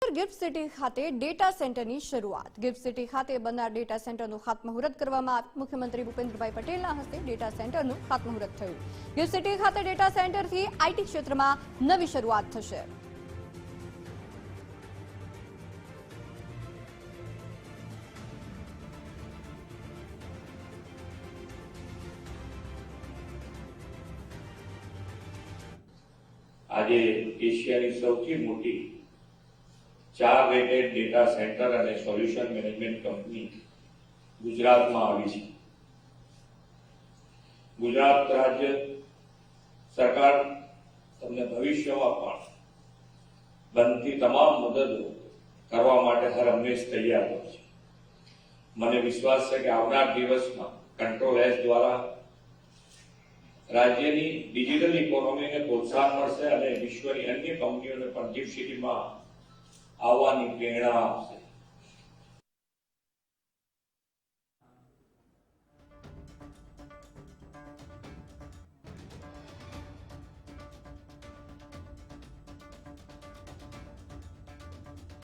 Gandhinagar gift city ખાતે data સેન્ટરની શરૂઆત। ગિફ્ટ સિટી ખાતે બનનાર ડેટા સેન્ટરનું ખાતમુહૂર્ત કરવામાં આવ્યું। મુખ્યમંત્રી ભૂપેન્દ્રભાઈ પટેલના હસ્તે ડેટા સેન્ટરનું ખાતમુહૂર્ત થયું। ગિફ્ટ સિટી ખાતે ડેટા સેન્ટરથી આઈટી ક્ષેત્રમાં નવી શરૂઆત થશે। આજે એશિયાની સૌથી મોટી 4 રેટેડ ડેટા સેન્ટર અને સોલ્યુશન મેનેજમેન્ટ કંપની ગુજરાતમાં આવી છે। ગુજરાત રાજ્ય સરકાર તમને ભવિષ્યમાં પણ બનતી તમામ મદદો કરવા માટે હર હંમેશ તૈયાર હોય છે। મને વિશ્વાસ છે કે આવનાર દિવસમાં કંટ્રોલ એસ દ્વારા રાજ્યની ડિજિટલ ઇકોનોમીને પ્રોત્સાહન મળશે અને વિશ્વની અન્ય કંપનીઓને પણ ગિફ્ટ સિટીમાં આવવાની પ્રેરણા આપશે।